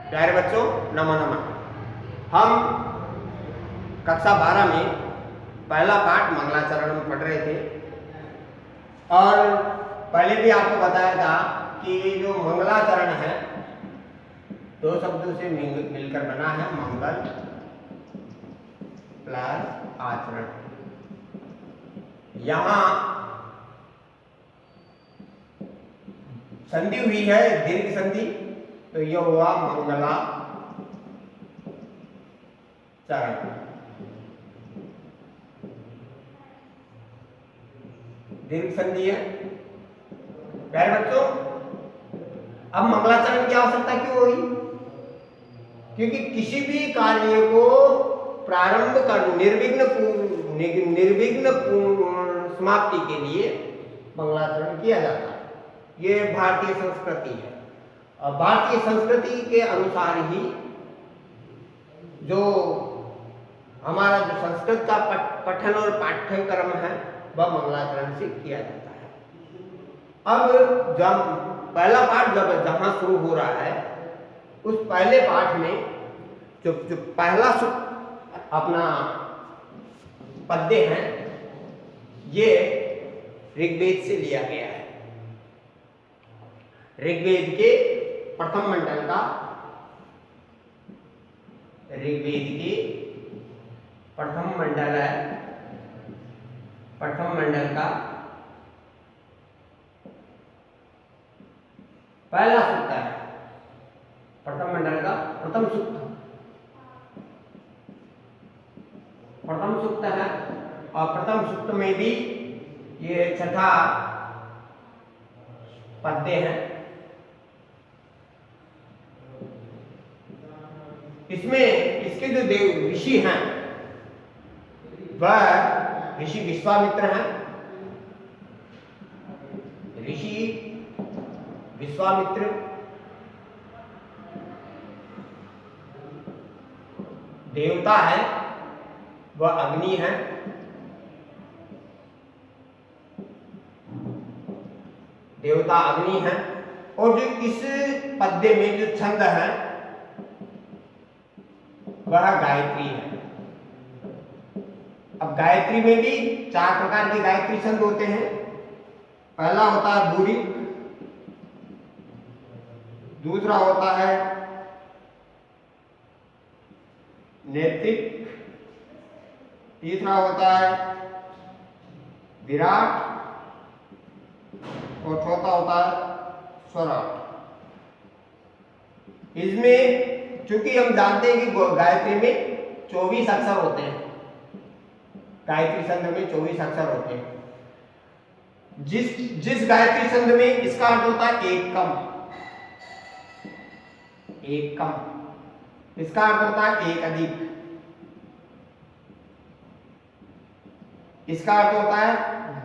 प्यारे बच्चों नमो नमः। हम कक्षा 12 में पहला पाठ मंगलाचरण में पढ़ रहे थे और पहले भी आपको बताया था कि जो मंगलाचरण है दो शब्दों से मिलकर बना है, मंगल प्लस आचरण। यहाँ संधि हुई है दीर्घ संधि, तो यह हुआ मंगला चरण। दीर्घ संधि है। प्यारे बच्चों, अब मंगलाचरण की आवश्यकता क्यों हुई? क्योंकि किसी भी कार्य को प्रारंभ कर निर्विघ्न समाप्ति के लिए मंगलाचरण किया जाता है। ये भारतीय संस्कृति है और भारतीय संस्कृति के अनुसार ही जो हमारा जो संस्कृत का पठन और पाठ्यक्रम है वह मंगलाचरण से किया जाता है। अब जब पहला पाठ जहां शुरू हो रहा है उस पहले पाठ में जो पहला अपना पद्य है ये ऋग्वेद से लिया गया है। ऋग्वेद के प्रथम मंडल का ऋग्वेद के प्रथम मंडल है, प्रथम मंडल का पहला सूक्त है। प्रथम मंडल का प्रथम सूक्त है और प्रथम सूक्त में भी ये छठा पद्य है। इसमें इसके जो देव ऋषि हैं वह ऋषि विश्वामित्र हैं। ऋषि विश्वामित्र देवता है, वह अग्नि है। देवता अग्नि है और जो इस पद्य में जो छंद है वह गायत्री है। अब गायत्री में भी 4 प्रकार के गायत्री छंद होते हैं। पहला होता है बुरिक, दूसरा होता है नैतिक, तीसरा होता है विराट और चौथा होता है स्वराट। इसमें चूंकि हम जानते हैं कि गायत्री में 24 अक्षर होते हैं, गायत्री छंद में 24 अक्षर होते हैं। जिस गायत्री छंद में इसका अर्थ होता है एक कम, इसका अर्थ होता है एक अधिक, इसका अर्थ होता है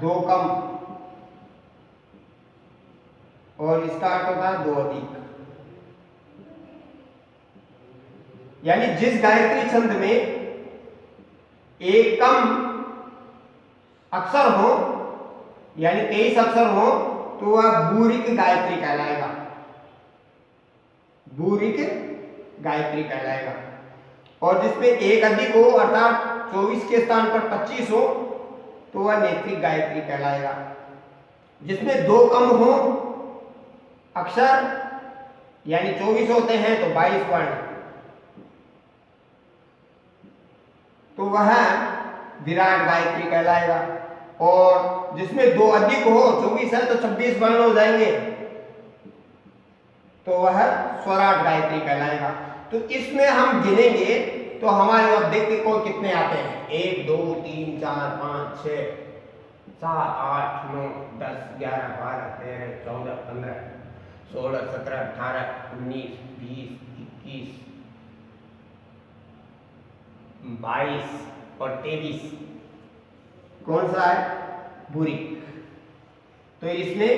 2 कम और इसका अर्थ होता है 2 अधिक। यानी जिस गायत्री छंद में एक कम अक्षर हो यानी 23 अक्षर हो तो वह बुरिक गायत्री कहलाएगा, बुरिक गायत्री कहलाएगा। और जिसमें एक अधिक हो अर्थात 24 के स्थान पर 25 हो तो वह नैत्रिक गायत्री कहलाएगा। जिसमें 2 कम हो अक्षर यानी 24 होते हैं तो 22 वर्ण, तो वह विराट गायत्री कहलाएगा। और जिसमें 2 अधिक हो, 24 है तो 26 वर्ण हो जाएंगे, तो वह स्वराट गायत्री कहलाएगा। तो इसमें हम गिनेंगे तो हमारे अब देखते को कितने आते हैं। 1 2 3 4 5 6 7 8 9 10 11 12 13 14 15 16 17 18 19 20 21 22 और 23 कौन सा है? बुरिक। तो इसमें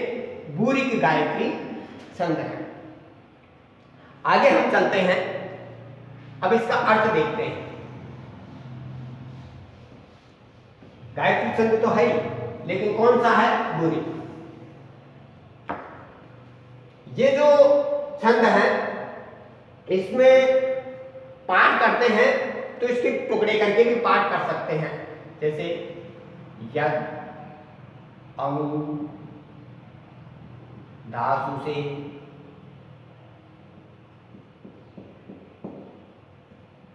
बुरिक गायत्री छंद है। आगे हम चलते हैं, अब इसका अर्थ देखते हैं। गायत्री छंद तो है ही, लेकिन कौन सा है? बुरिक। ये जो छंद है इसमें पाठ करते हैं तो इसके टुकड़े करके भी पाठ कर सकते हैं, जैसे यद अंग धातु से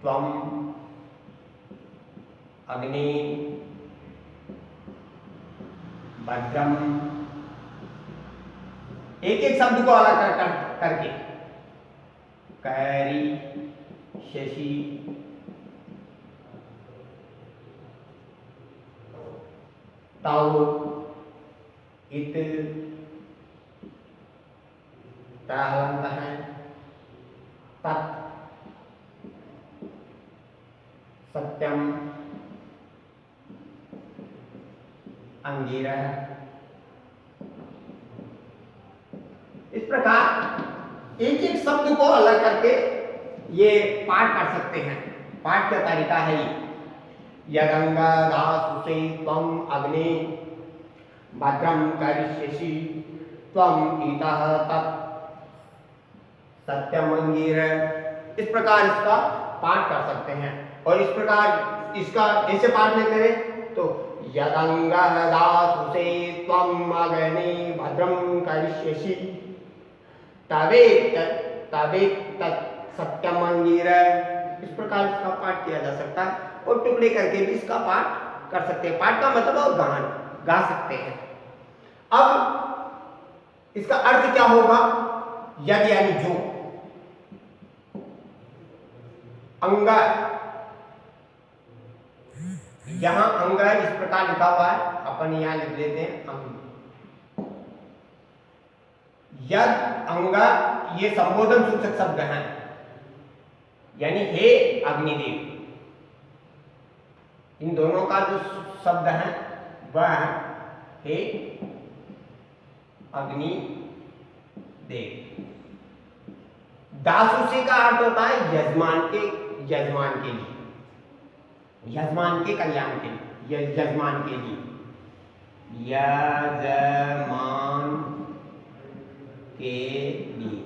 त्वम अग्नि भद्रम, एक एक शब्द को अलग करके कैरी शशि ताऊ इत हलंत है तत् सत्यम अंगीरह। इस प्रकार एक एक शब्द को अलग करके ये पाठ कर सकते हैं। पाठ का तरीका है ये, यदंगा दासुषे त्वम अग्नि भद्रम करिष्यसि त्वम ईतः तत् सत्यम अंगीरह। इस प्रकार इसका पाठ कर सकते हैं। और इस प्रकार इसका ऐसे पाठ में करें तो यदंगः दासुषे त्वम अग्नि भद्रम करिष्यसि तवेत् तत् सत्यम अंगीरह। इस प्रकार इसका पाठ किया जा सकता है और टुकड़े करके भी इसका पाठ कर सकते हैं। पाठ का मतलब और गान गा सकते हैं। अब इसका अर्थ क्या होगा? यद यानी जो, अंग, यहां अंग इस प्रकार लिखा हुआ है, अपन यहां लिख लेते हैं अंग। यद अंग ये संबोधन सूचक शब्द हैं, यानी हे अग्निदेव। इन दोनों का जो शब्द है वह है हे अग्नि देव। दासुषे का अर्थ होता है यजमान के लिए, यजमान के कल्याण के लिए, यजमान के लिए, यजमान के लिए।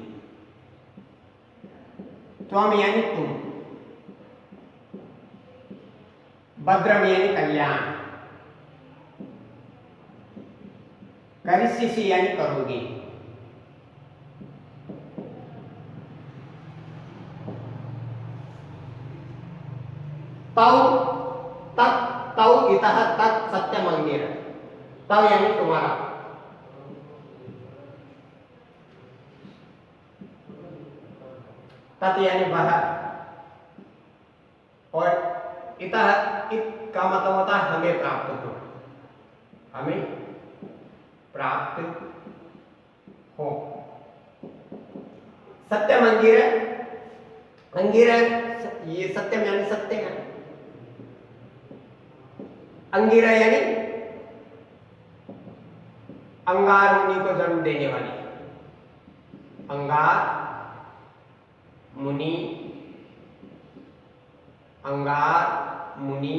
त्वम यानी तुम, भद्रम यानी कल्याण, करिष्यसि यानी करोगे। तौ तत् तौ इतः तत् सत्यम अंगीरह। तौ यानी तुम्हारा, तत् यानी वह, और इतः इत का मतलब होता है हमें प्राप्त हो, हमें प्राप्त हो। सत्यम अंगीरह, अंगीरह ये सत्यम यानी सत्य है, अंगीरह यानी अंगार मुनि को जन्म देने वाली। अंगार मुनि, अंगार मुनि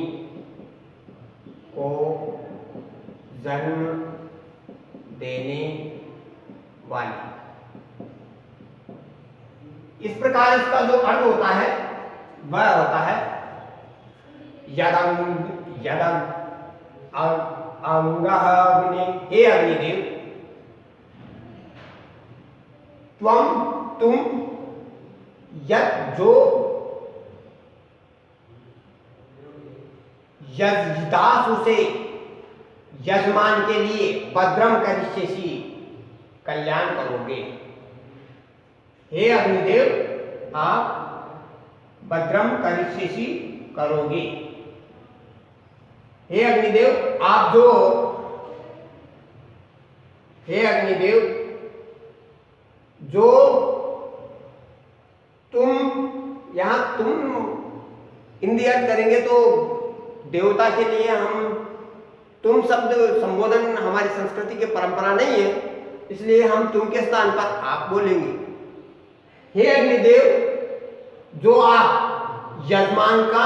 को जन्म देने वाली। इस प्रकार इसका जो अर्थ होता है वह होता है यदं अंगः अग्नि, हे अग्निदेव, त्वम तुम, यद जो, दासुषे यजमान के लिए, भद्रम करिष्यसि कल्याण करोगे। हे अग्निदेव आप भद्रम करिष्यसि करोगे। हे अग्निदेव आप जो, हे अग्निदेव जो तुम, यहां तुम हिंदी अर्थ करेंगे तो देवता के लिए हम तुम शब्द संबोधन हमारी संस्कृति की परंपरा नहीं है, इसलिए हम तुम के स्थान पर आप बोलेंगे। हे अग्निदेव जो आप यजमान का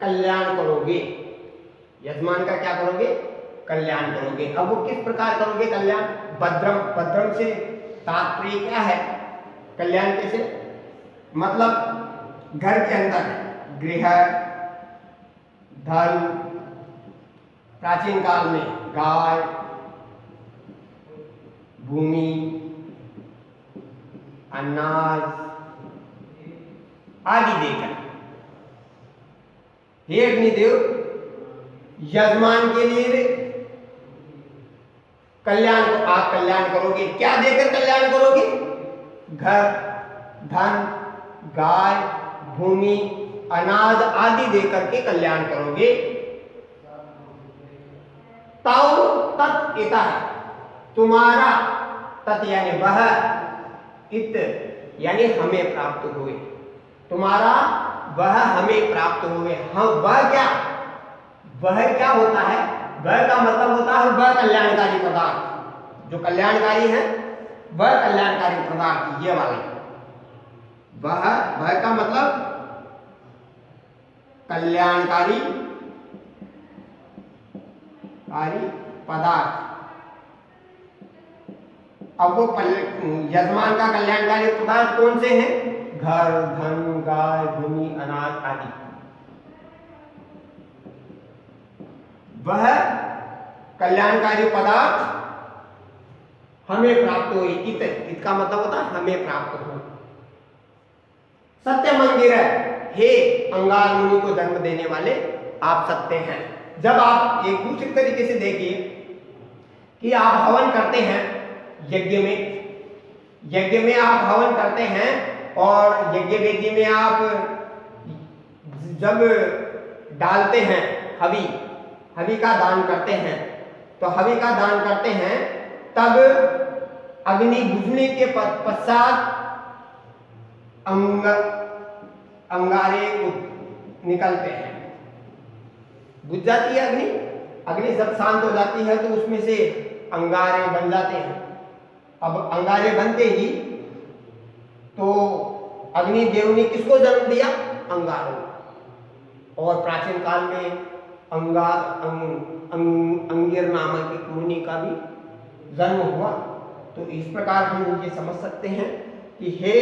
कल्याण करोगे। यजमान का क्या करोगे? कल्याण करोगे। अब वो किस प्रकार करोगे कल्याण? भद्रम, भद्रम से तात्पर्य क्या है? कल्याण कैसे? मतलब घर के अंदर गृह, धन, प्राचीन काल में गाय, भूमि, अनाज आदि देकर हे अग्निदेव यजमान के लिए कल्याण को आप कल्याण करोगे। क्या देकर कल्याण करोगे? घर, धन, गाय, भूमि, अनाज आदि देकर के कल्याण करोगे। ताऊ तत् इतः, तुम्हारा तत् यानी वह, इत यानी हमें प्राप्त हुए, तुम्हारा वह हमें प्राप्त हुए। हम वह क्या? वह क्या होता है? वह का मतलब होता है वह कल्याणकारी पदार्थ, जो कल्याणकारी है वह कल्याणकारी पदार्थ, ये वाले वह का मतलब कल्याणकारी पदार्थ। अब वो यजमान का कल्याणकारी पदार्थ कौन से हैं? घर, धन, गाय, भूमि, अनाज आदि। वह कल्याणकारी पदार्थ हमें प्राप्त हुए। इत का मतलब होता है हमें प्राप्त हो। सत्य मंदिर, हे अंगार मुनि को जन्म देने वाले आप सत्य हैं। जब आप एक दूसरे तरीके से देखिए कि आप हवन करते हैं, यज्ञ में आप हवन करते हैं और यज्ञ वेदी में आप जब डालते हैं हवि का दान करते हैं, तो हवि का दान करते हैं तब अग्नि बुझने के पश्चात अंगारे निकलते हैं। बुझ जाती है अग्नि जब शांत हो जाती है तो उसमें से अंगारे बन जाते हैं। अब अंगारे बनते ही तो अग्निदेव ने किसको जन्म दिया? अंगारों। और प्राचीन काल में अंगिर नामक एक मुनि का भी जन्म हुआ। तो इस प्रकार हम ये समझ सकते हैं कि हे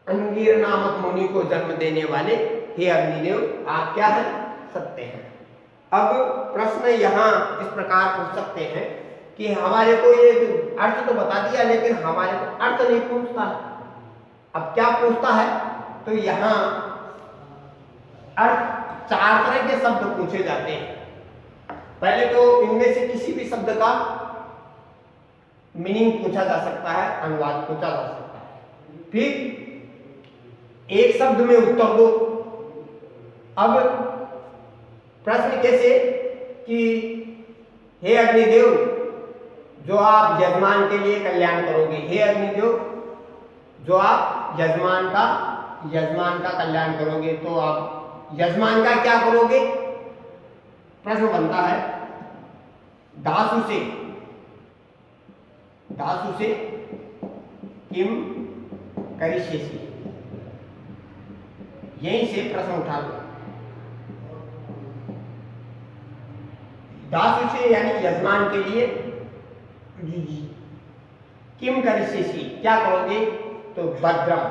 अंगिर नामक मुनि को जन्म देने वाले हे अग्निदेव आप क्या है? सत्य हैं। अब प्रश्न यहाँ इस प्रकार पूछ सकते हैं कि हमारे को ये अर्थ तो बता दिया लेकिन हमारे को अर्थ नहीं पूछता है। अब क्या पूछता है? तो यहाँ अर्थ 4 तरह के शब्द पूछे जाते हैं। पहले तो इनमें से किसी भी शब्द का मीनिंग पूछा जा सकता है, अनुवाद पूछा जा सकता है, फिर एक शब्द में उत्तर दो। अब प्रश्न कैसे कि हे अग्निदेव जो आप यजमान के लिए कल्याण करोगे, हे अग्निदेव जो आप यजमान का कल्याण करोगे, तो आप यजमान का क्या करोगे? प्रश्न बनता है दासु से किम करिष्यसि, यहीं से प्रश्न उठा लो। दासु से यानी यजमान के लिए, किम करिष्यसि क्या करोगे? तो भद्रम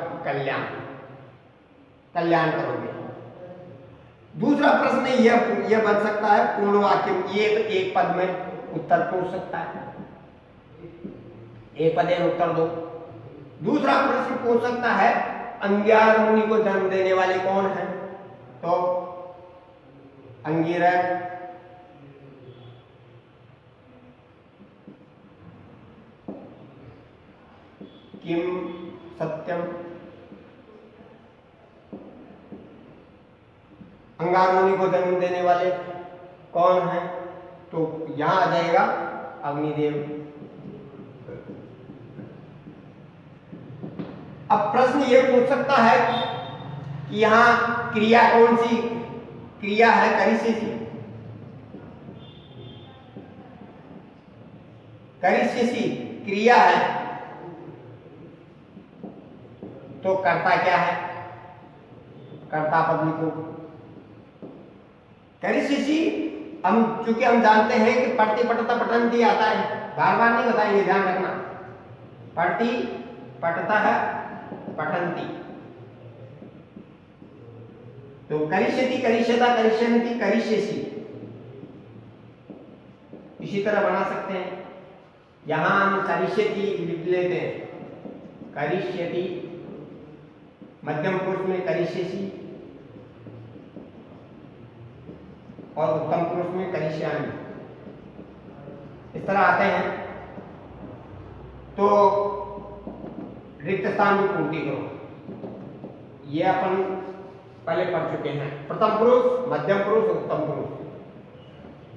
कल्याण करोगे। दूसरा प्रश्न यह बन सकता है पूर्ण वाक्य, ये तो एक पद में उत्तर पूछ सकता है, एक पद में उत्तर दो। दूसरा प्रश्न पूछ सकता है अंगिरा मुनि को जन्म देने वाले कौन है? तो अंगिरा किम सत्यम, अंगार मुनि को जन्म देने वाले कौन है? तो यहां आ जाएगा अग्निदेव। अब प्रश्न ये पूछ सकता है कि यहां क्रिया कौन सी क्रिया है? करिष्यसि क्रिया है, तो कर्ता क्या है? कर्ता पद लिखो। करिष्यसि चूंकि हम जानते हैं कि पठति पठता पठन्ति आता है, बार बार नहीं बताएंगे, ध्यान रखना। पठति पठतः पठन्ति। तो करिष्यति, करिष्यता, करिष्यन्ति, करिष्यसि इसी तरह बना सकते हैं। यहां हम करिष्यति लिख लेते हैं, करिष्यति, मध्यम पुरुष में करिष्यसि और उत्तम पुरुष में करिष्यामि, इस तरह आते हैं। तो रिक्त स्थान की पूर्ति करो, ये अपन पहले पढ़ चुके हैं। प्रथम पुरुष, मध्यम पुरुष, उत्तम पुरुष।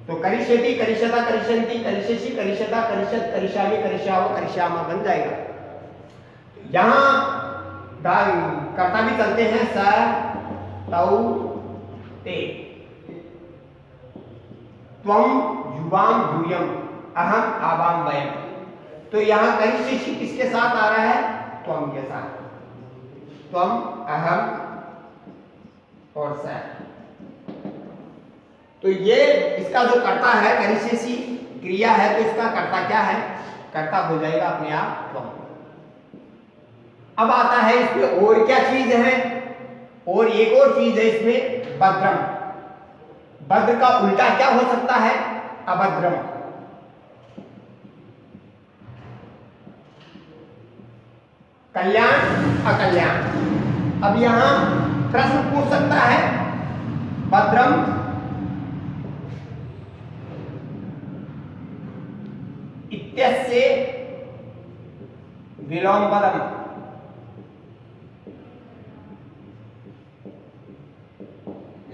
तो करिष्यति, करिष्यता, करिष्यन्ति, करिष्यसि, करिष्यता, करिष्यत, करिष्यामि, करिष्यावः, करिष्यामः बन जाएगा। यहां कर्ता भी चलते हैं, स, तौ, ते। त्वं, युवां, यूयम्, अहम, आवाम, वयम्। तो यहां करिष्यसि किसके साथ आ रहा है? त्वं के साथ। त्वं, अहम और स। तो ये इसका जो कर्ता है, करिष्यसि क्रिया है, तो इसका कर्ता क्या है? कर्ता हो जाएगा अपने आप त्वं। अब आता है इसमें और क्या चीज है? और एक और चीज है इसमें, भद्रम। भद्र का उल्टा क्या हो सकता है? अभद्रम। कल्याण, अकल्याण। अब यहां प्रश्न पूछ सकता है, भद्रम इत्यस्य विलोम पदम,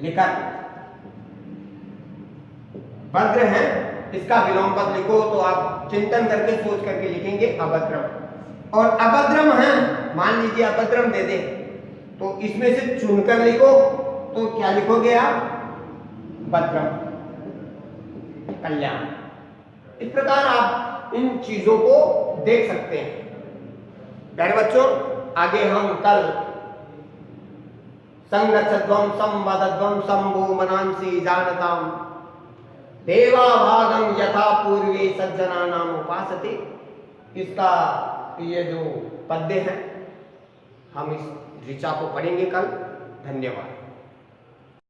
लिखत। भद्र है, इसका विलोम पद लिखो, तो आप चिंतन करके सोच करके लिखेंगे अभद्रम। और अभद्रम है, मान लीजिए अभद्रम दे दे, तो इसमें से चुनकर लिखो, तो क्या लिखोगे आप? भद्रम, कल्याण। इस प्रकार आप इन चीजों को देख सकते हैं। प्यारे बच्चों, आगे हम कल संगच्छध्वं संवदध्वं शंभो मनांसि जानताम देवा भागम यथा पूर्वे सज्जनानाम उपासते, इसका ये जो पद्य है हम इस ऋचा को पढ़ेंगे कल। धन्यवाद।